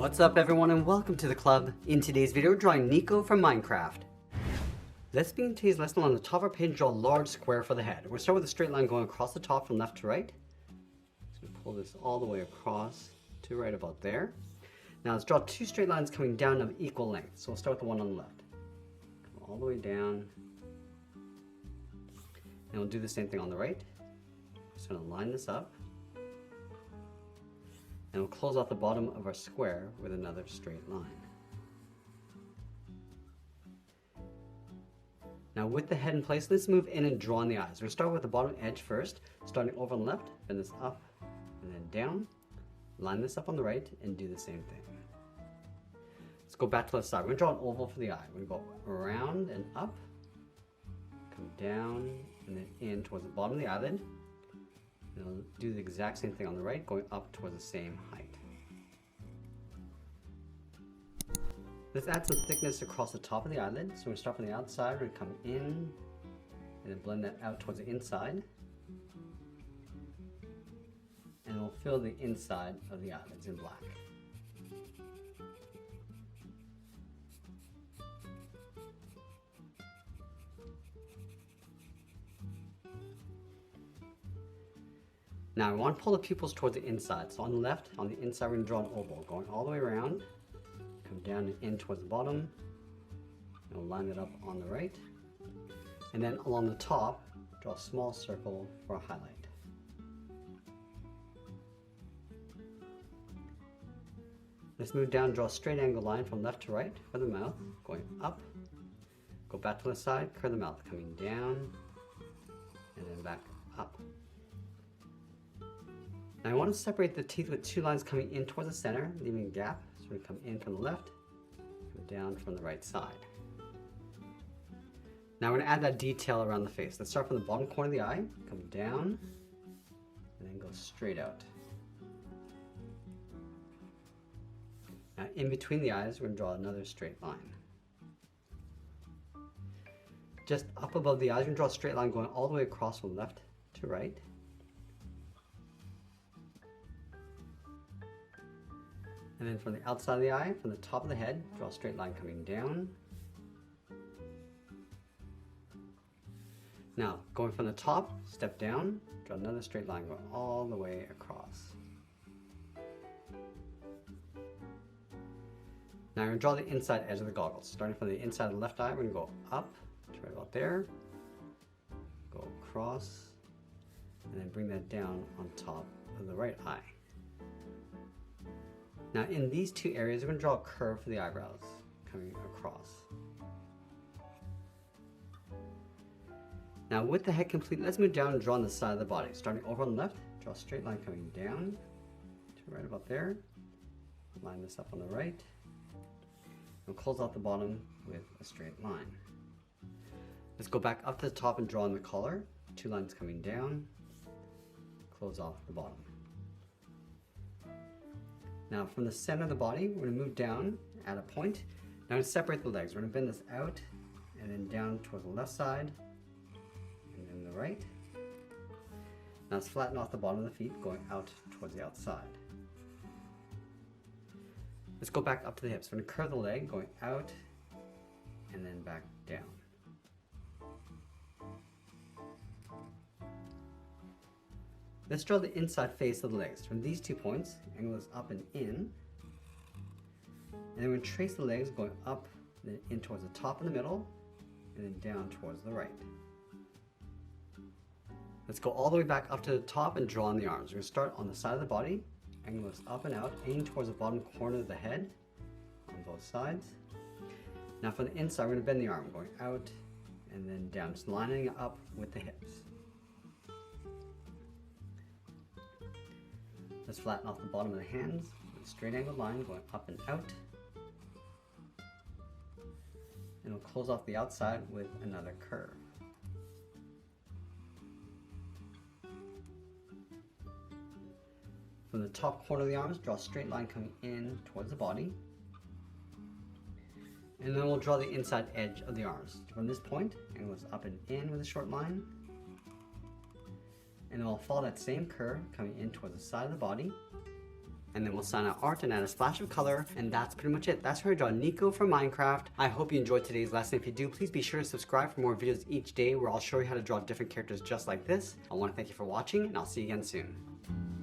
What's up everyone and welcome to the club. In today's video, we're drawing Nico from Minecraft. Let's begin today's lesson. On the top of our page, draw a large square for the head. We'll start with a straight line going across the top from left to right. So pull this all the way across to right about there. Now let's draw two straight lines coming down of equal length. So we'll start with the one on the left. Come all the way down. And we'll do the same thing on the right. Just going to line this up. And we'll close off the bottom of our square with another straight line. Now with the head in place, let's move in and draw on the eyes. We'll start with the bottom edge first, starting over on the left, bend this up and then down, line this up on the right, and do the same thing. Let's go back to the side. We're going to draw an oval for the eye. We're going to go around and up, come down, and then in towards the bottom of the eyelid. And we'll do the exact same thing on the right, going up towards the same height. Let's add some thickness across the top of the eyelid. So we're going to start from the outside, we're going to come in, and then blend that out towards the inside. And we'll fill the inside of the eyelids in black. Now we want to pull the pupils towards the inside. So on the left, on the inside, we're going to draw an oval, going all the way around, come down and in towards the bottom, and we'll line it up on the right. And then along the top, draw a small circle for a highlight. Let's move down, draw a straight angle line from left to right for the mouth, going up, go back to the side, curve the mouth, coming down, and then back up. Now I want to separate the teeth with two lines coming in towards the center, leaving a gap. So we're going to come in from the left, come down from the right side. Now we're going to add that detail around the face. Let's start from the bottom corner of the eye, come down, and then go straight out. Now in between the eyes, we're going to draw another straight line. Just up above the eyes, we're going to draw a straight line going all the way across from left to right. And then from the outside of the eye, from the top of the head, draw a straight line coming down. Now, going from the top, step down, draw another straight line going all the way across. Now we're going to draw the inside edge of the goggles. Starting from the inside of the left eye, we're going to go up to right about there, go across, and then bring that down on top of the right eye. Now in these two areas, we're going to draw a curve for the eyebrows, coming across. Now with the head complete, let's move down and draw on the side of the body. Starting over on the left, draw a straight line coming down to right about there. Line this up on the right. And close off the bottom with a straight line. Let's go back up to the top and draw on the collar. Two lines coming down, close off the bottom. Now from the center of the body, we're going to move down at a point. Now we're going to separate the legs. We're going to bend this out and then down towards the left side and then the right. Now let's flatten off the bottom of the feet going out towards the outside. Let's go back up to the hips. We're going to curve the leg going out and then back down. Let's draw the inside face of the legs. From these 2 points, angle this up and in. And then we're going to trace the legs going up, then in towards the top in the middle, and then down towards the right. Let's go all the way back up to the top and draw on the arms. We're going to start on the side of the body, angle this up and out, aim towards the bottom corner of the head on both sides. Now from the inside, we're going to bend the arm, going out and then down, just lining up with the hips. Let's flatten off the bottom of the hands with a straight angled line going up and out. And we'll close off the outside with another curve. From the top corner of the arms, draw a straight line coming in towards the body. And then we'll draw the inside edge of the arms. From this point, angle this up and in with a short line. And then I'll follow that same curve coming in towards the side of the body and then we'll sign out art and add a splash of color, and that's pretty much it. That's how I draw Nico from Minecraft. I hope you enjoyed today's lesson. If you do, please be sure to subscribe for more videos each day where I'll show you how to draw different characters just like this. I want to thank you for watching, and I'll see you again soon.